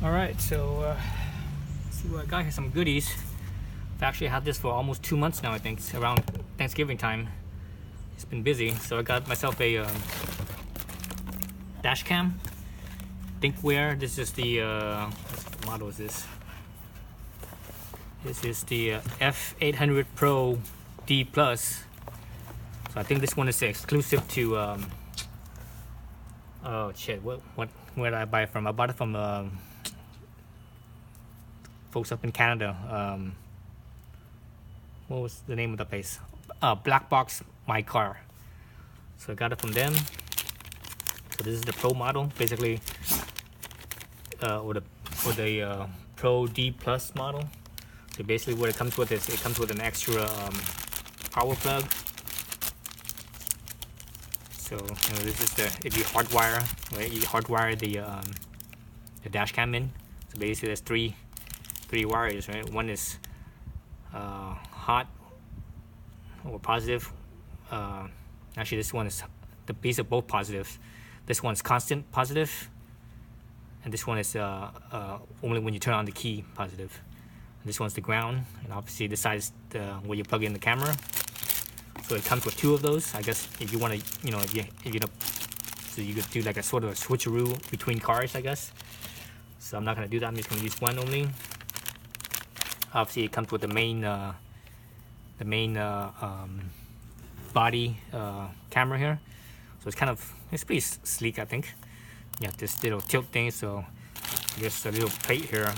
Alright, so let's see what I got here. Some goodies. I've actually had this for almost 2 months now, I think. It's around Thanksgiving time. It's been busy, so I got myself a Dashcam. ThinkWare. This is the, what model is this? This is the F800 Pro D+. So I think this one is exclusive to, oh shit, where did I buy it from? I bought it from folks up in Canada. What was the name of the place? Black Box My Car. So I got it from them. So this is the Pro model, basically, or the Pro D+ model. So basically, what it comes with is it comes with an extra power plug. So this is if you hardwire, right? You hardwire the dash cam in. So basically, there's three wires, right? One is hot or positive. Actually, this one is these are both positive. This one's constant positive, and this one is only when you turn on the key positive. And this one's the ground, and obviously this side is where you plug in the camera. So it comes with 2 of those. I guess if you want to, if you don't, so you could do like a sort of a switcheroo between cars, I guess. So I'm not gonna do that. I'm just gonna use one only. Obviously, it comes with the main body camera here. So it's pretty sleek, I think. Yeah, this little tilt thing. So just a little plate here.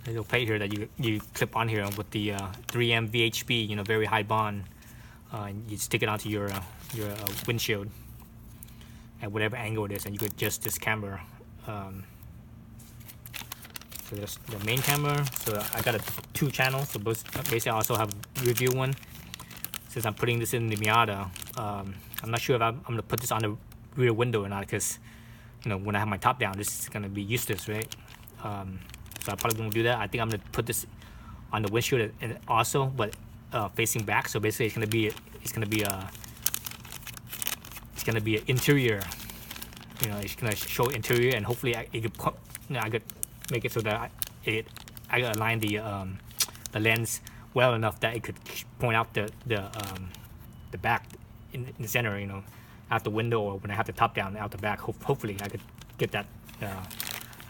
That you clip on here with the 3M VHB, very high bond. And you stick it onto your windshield at whatever angle it is, and you could adjust this camera. So there's the main camera. So I got 2 channels. So basically, I also have a review one. Since I'm putting this in the Miata, I'm not sure if I'm gonna put this on the rear window or not, because when I have my top down, this is gonna be useless, right? So I probably won't do that. I think I'm gonna put this on the windshield and also, but facing back. So basically, it's gonna be an interior. It's gonna show interior, and hopefully I could make it so that I could align the lens well enough that it could point out the back in the center, out the window, or when I have the top down out the back. Hopefully I could get that.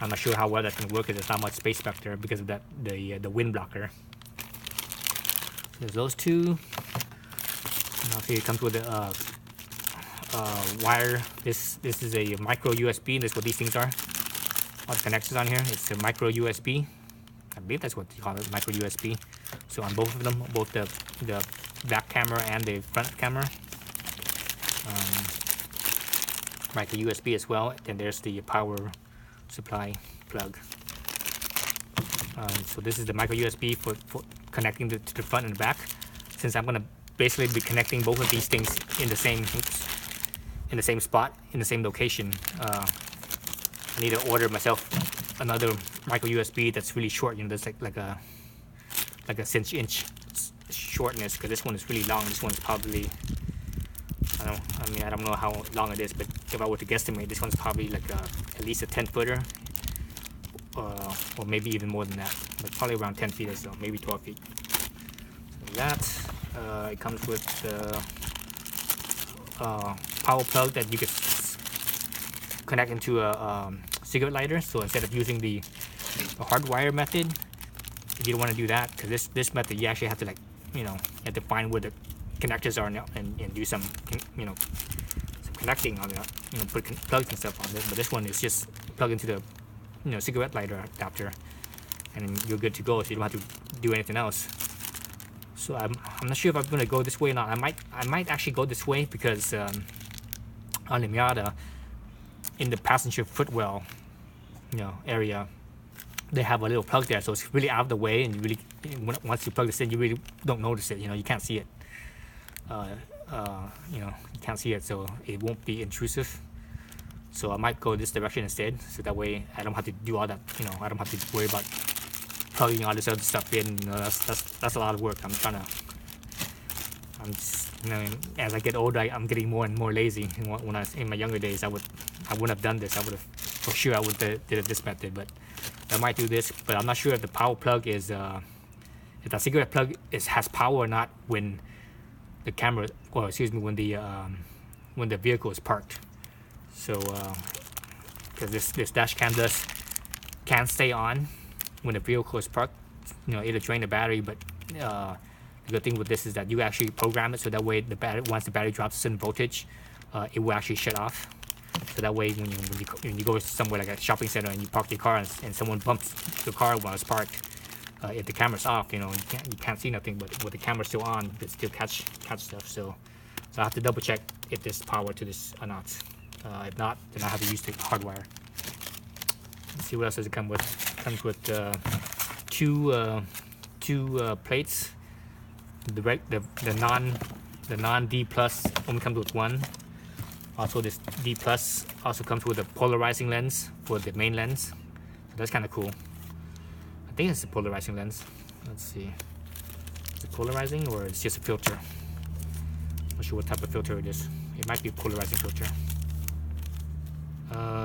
I'm not sure how well that's gonna work, because there's not much space back there because of the wind blocker. So there's those 2. And obviously it comes with a wire. This is a micro USB. This is what these things are. All the connections on here. It's a micro USB. I believe that's what you call it, micro USB. So on both of them, both the back camera and the front camera, micro USB as well. Then there's the power supply plug. So this is the micro USB for connecting to the front and the back. Since I'm gonna basically be connecting both of these things in the same spot, in the same location, I need to order myself another micro USB that's really short. That's like a 6-inch shortness, because this one is really long. This one's probably, I don't know how long it is, but if I were to guesstimate, this one's probably like at least a 10-footer, or maybe even more than that, but probably around 10 feet or so, maybe 12 feet. So that, it comes with power plug that you could connect into a cigarette lighter. So instead of using the hardwire method, if you don't want to do that, because this method you actually have to you have to find where the connectors are now and do some some connecting on it, put plugs and stuff on it. But this one is just plug into the cigarette lighter adapter, and you're good to go. So you don't have to do anything else. So I'm not sure if I'm gonna go this way or not. I might actually go this way, because on the Miata, in the passenger footwell area, they have a little plug there, so it's really out of the way, and you really, once you plug this in, you really don't notice it. You can't see it. You can't see it, so it won't be intrusive. So I might go this direction instead, so that way I don't have to do all that. I don't have to worry about plugging all this other stuff in. That's a lot of work. As I get older, I'm getting more and more lazy. When I was in my younger days, I wouldn't have done this. I would have for sure I would did it this method, but I might do this. But I'm not sure if the power plug is if the cigarette plug has power or not when the camera, or excuse me, when the vehicle is parked. So because this dash cam can stay on when the vehicle is parked, it'll drain the battery, but the good thing with this is that you actually program it so that way once the battery drops a certain voltage, it will actually shut off. So that way when you go somewhere like a shopping center and you park your car and someone bumps your car while it's parked, if the camera's off, you can't see nothing, but with the camera still on, it still catch stuff. So I have to double check if there's power to this or not. If not, then I have to use the hardwire. Let's see what else does it come with. It comes with two plates. The non D plus only comes with one. Also, this D plus also comes with a polarizing lens for the main lens. So that's kind of cool. I think it's a polarizing lens. Let's see. Is it polarizing or it's just a filter? Not sure what type of filter it is. It might be a polarizing filter.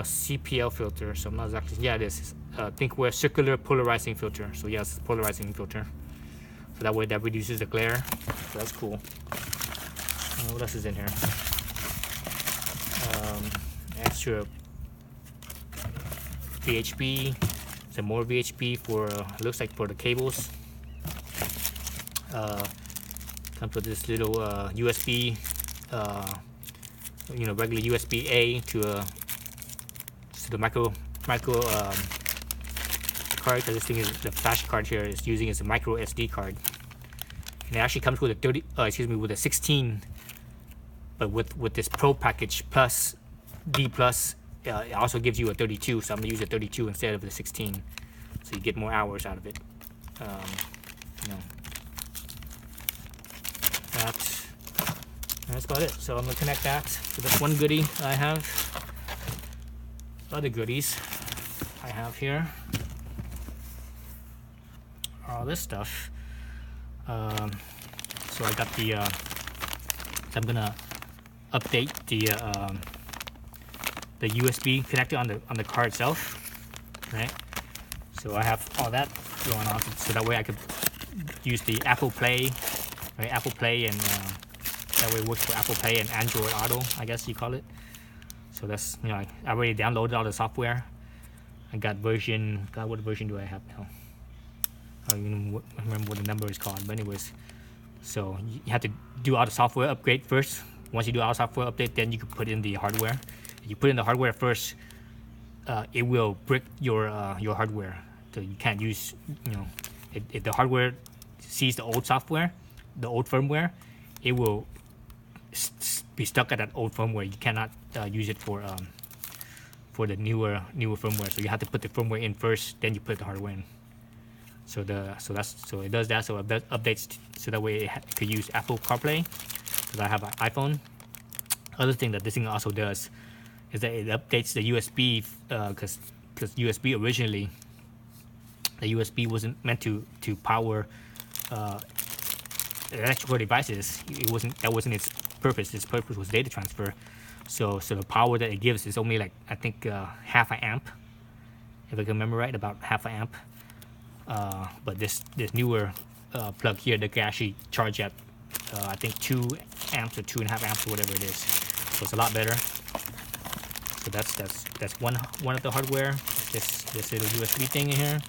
CPL filter. So I'm not exactly. Yeah, it is. ThinkWare circular polarizing filter. So yes, polarizing filter. So that way that reduces the glare. So that's cool. What else is in here? Extra VHP. Some more VHP for looks like for the cables. Comes with this little USB, regular USB A to the micro card, because this thing is the flash card here is using as a micro SD card, and it actually comes with a with a 16, but with this Pro package plus D plus, it also gives you a 32. So I'm gonna use a 32 instead of the 16, so you get more hours out of it. That's about it. So I'm gonna connect that. So that's one goodie I have. Other goodies I have here, all this stuff. So I got the. So I'm gonna update the USB connector on the car itself, right? So I have all that going on, so that way I could use the Apple Play, right? Apple Play, and that way it works for Apple Play and Android Auto, I guess you call it. So that's, I already downloaded all the software. I got version. God, what version do I have now? I don't even remember what the number is called. But anyways, so you have to do all the software upgrade first. Once you do all the software update, then you can put in the hardware. If you put in the hardware first, it will brick your hardware. So you can't use, if the hardware sees the old software, the old firmware, it will be stuck at that old firmware. You cannot use it for the newer firmware. So you have to put the firmware in first, then you put the hardware in. So it does that. So it updates so that way it could use Apple CarPlay. Because I have an iPhone. Other thing that this thing also does is that it updates the USB, because USB originally, the USB wasn't meant to power electrical devices. That wasn't its purpose. Its purpose was data transfer. So the power that it gives is only like, I think, half an amp, if I can remember right, about half an amp. But this newer plug here, they can actually charge at I think 2 amps or 2.5 amps or whatever it is. So it's a lot better. So that's one of the hardware. This little USB thing in here.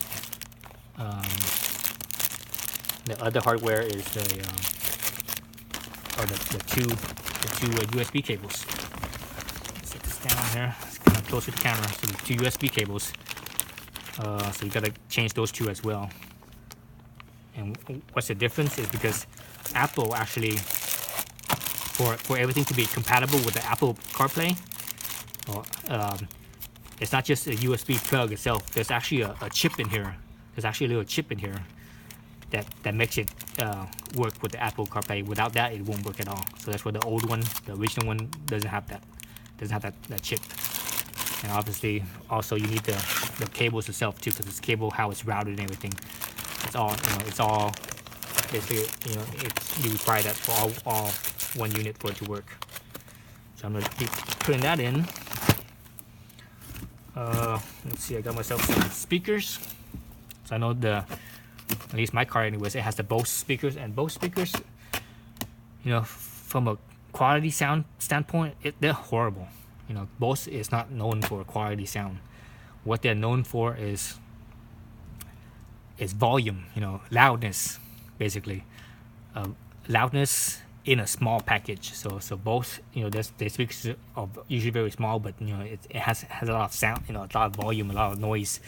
The other hardware is the two USB cables. Let's set this down here. It's kind of closer to the camera. So the 2 USB cables. So you gotta change those 2 as well. And what's the difference is because Apple actually, for everything to be compatible with the Apple CarPlay, it's not just a USB plug itself. There's actually a chip in here. There's actually a little chip in here that makes it work with the Apple CarPlay. Without that, it won't work at all. So that's why the old one, the original one, doesn't have that chip. And obviously, also you need the cables itself too, because it's cable how it's routed and everything. It's all basically, you require that for all one unit for it to work. So I'm gonna keep putting that in. Let's see, I got myself some speakers. So I know at least my car anyways, it has the Bose speakers, and Bose speakers, you know, from a quality sound standpoint, they're horrible. You know, Bose is not known for quality sound. What they're known for is volume, you know, loudness, basically. Loudness in a small package. So Bose, you know, their speakers are usually very small, but you know, it has a lot of sound, you know, a lot of volume, a lot of noise.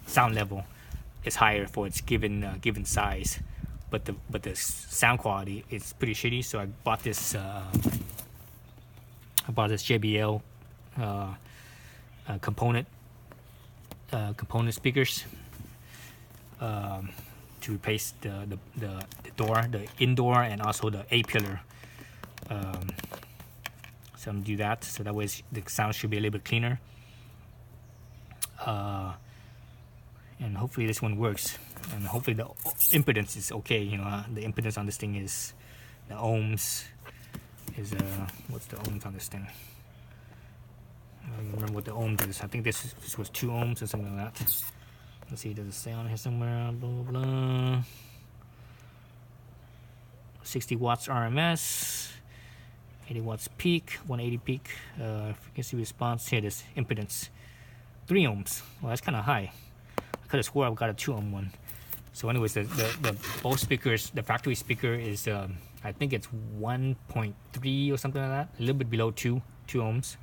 Sound level is higher for its given size, but the sound quality is pretty shitty. So I bought this JBL component speakers to replace the door, the indoor, and also the A pillar. So I'm gonna do that, so that way the sound should be a little bit cleaner. And hopefully this one works, and hopefully the impedance is okay. You know, the impedance on this thing is the ohms is what's the ohms on this thing? I don't remember what the ohms is. I think this was 2 ohms or something like that. Let's see, does it say on here somewhere? Blah blah blah. 60 watts RMS, 80 watts peak, 180 peak. Frequency response. Here it is, impedance 3 ohms. Well, that's kind of high. I could have swore I've got a 2 ohm one. So anyways, the Bose speakers, the factory speaker is I think it's 1.3 or something like that, a little bit below 2 ohms.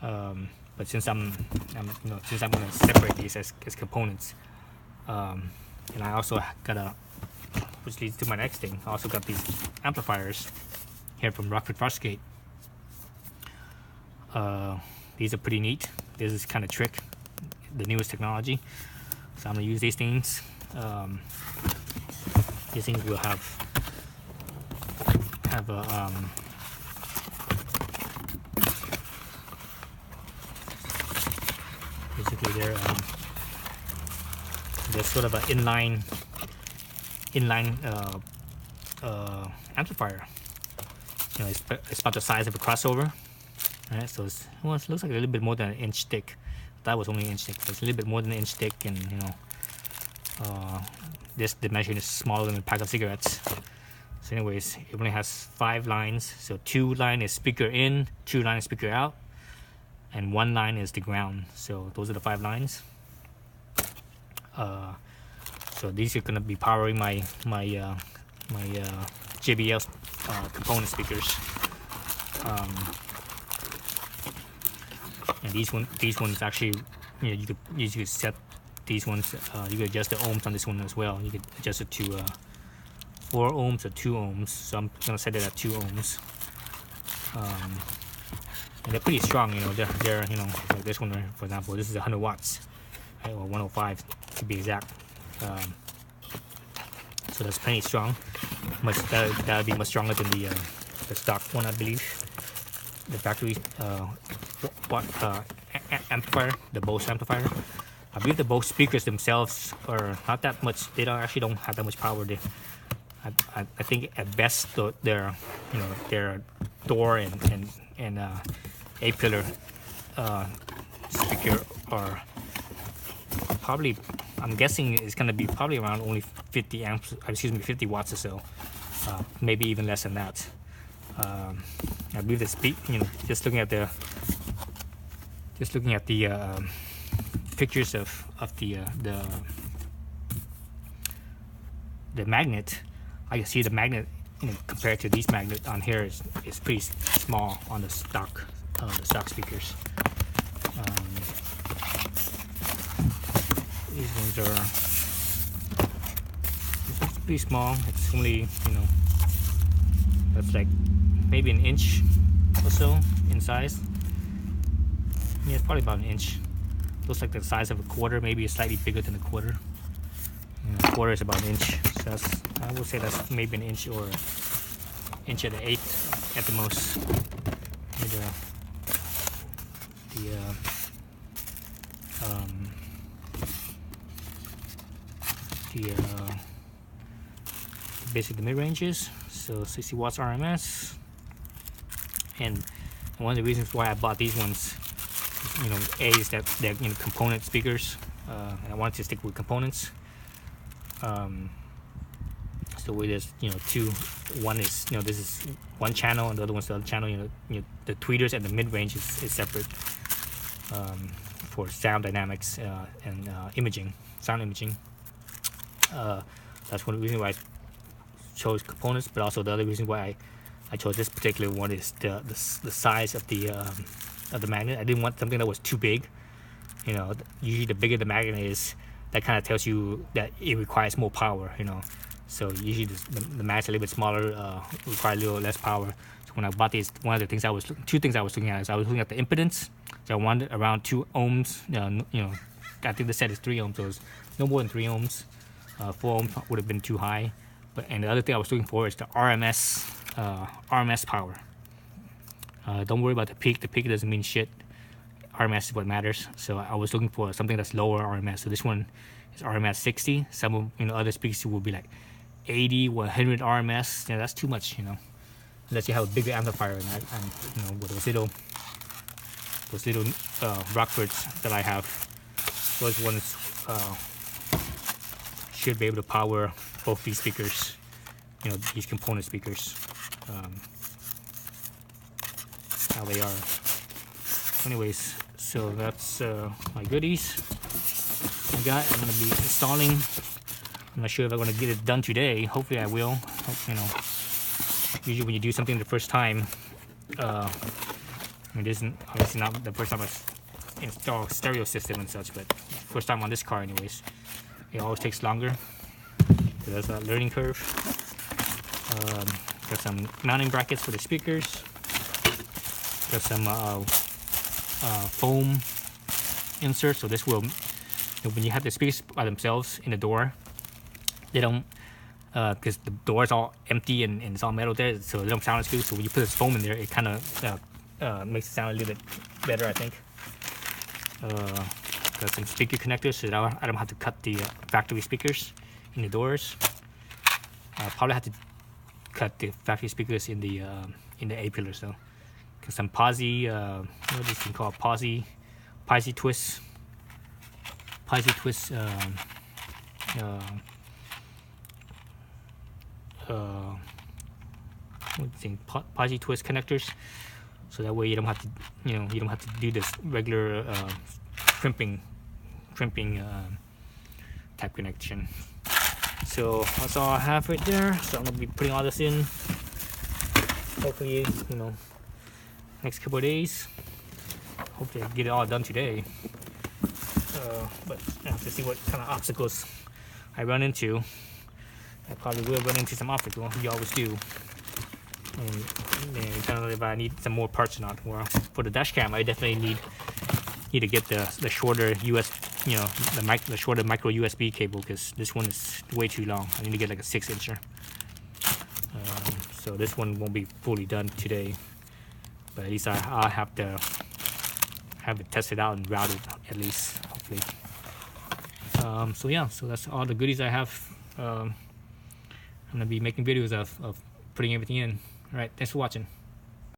But since I'm gonna separate these as components, and I also got which leads to my next thing. I also got these amplifiers here from Rockford Fosgate. These are pretty neat. This is kind of trick, the newest technology. So I'm gonna use these things. These things will have a basically they're sort of an inline amplifier. You know, it's about the size of a crossover. Right, so it looks like a little bit more than an inch thick. That was only an inch thick, but it's a little bit more than an inch thick, and you know, this dimension is smaller than a pack of cigarettes. So anyways, it only has 5 lines. So 2 line is speaker in, 2 line is speaker out, and 1 line is the ground. So those are the 5 lines. So these are gonna be powering my JBL component speakers. And these ones actually, you know, you could set these ones. You could adjust the ohms on this one as well. You could adjust it to 4 ohms or 2 ohms. So I'm gonna set it at 2 ohms. And they're pretty strong. You know, they're you know, like this one, for example, this is 100 watts, right, or 105 to be exact. So that's plenty strong. That'll be much stronger than the stock one, I believe. The factory amplifier, the Bose amplifier. I believe the Bose speakers themselves are not that much. They actually don't have that much power. I think at best their door and A pillar speaker are probably, I'm guessing it's gonna be probably around only 50 watts or so, maybe even less than that. I believe just looking at the pictures of the magnet, I can see the magnet, you know, compared to these magnets on here is pretty small on the stock speakers. These ones are pretty small. It's only, you know, that's like maybe an inch or so in size. Yeah, it's probably about an inch. Looks like the size of a quarter, maybe slightly bigger than a quarter. A quarter is about an inch, so I would say that's maybe an inch or inch and an eighth at the most. Basically the mid ranges, so 60 watts RMS. And one of the reasons why I bought these ones you know, A is that they're, you know, component speakers, and I wanted to stick with components. So there's, you know, two. One is, you know, this is one channel, and the other one's the other channel. You know, the tweeters and the mid-range is separate for sound dynamics and imaging, sound imaging. That's one reason why I chose components, but also the other reason why I chose this particular one is the size of the magnet. I didn't want something that was too big. You know, usually the bigger the magnet is, that kind of tells you that it requires more power. You know, so usually the magnet's a little bit smaller, require a little less power. So when I bought these, two things I was looking at is I was looking at the impedance. So I wanted around 2 ohms. You know, I think the set is 3 ohms, so it's no more than 3 ohms. 4 ohms would have been too high. And the other thing I was looking for is the RMS power. Don't worry about the peak. The peak doesn't mean shit. RMS is what matters. So I was looking for something that's lower RMS. So this one is RMS 60. Some of, you know, other speakers will be like 80, 100 RMS. Yeah, that's too much, you know. Unless you have a bigger amplifier and you know, with those little Rockfords that I have, those ones should be able to power both these speakers, you know, these component speakers, how they are. Anyways, so that's my goodies I got. I'm gonna be installing. I'm not sure if I'm gonna get it done today. Hopefully I will. You know, usually when you do something the first time, I mean, this isn't obviously not the first time I install a stereo system and such, but first time on this car anyways. It always takes longer. So there's a learning curve. Got some mounting brackets for the speakers. Got some foam inserts. So this will, you know, when you have the speakers by themselves in the door, they don't, because the door is all empty and it's all metal there, so they don't sound as good. So when you put this foam in there, it kind of makes it sound a little bit better, I think. Got some speaker connectors so that I don't have to cut the factory speakers in the doors. Probably have to cut the factory speakers in the A pillars though. Got some posi, what is this thing called? Posi twist. Posi twist. Posi twist connectors. So that way you don't have to, you know, you don't have to do this regular crimping type connection. So that's all I have right there. So I'm gonna be putting all this in. Hopefully, you know, next couple of days. Hopefully I get it all done today. But I have to see what kind of obstacles I run into. I probably will run into some obstacles. You always do. And kind of if I need some more parts or not. Well, for the dash cam, I definitely need to get the shorter the shorter micro USB cable, because this one is way too long. I need to get like a 6-incher. So this one won't be fully done today, but at least I'll have to have it tested out and routed at least, hopefully. So yeah, so that's all the goodies I have. I'm gonna be making videos of putting everything in. All right, thanks for watching.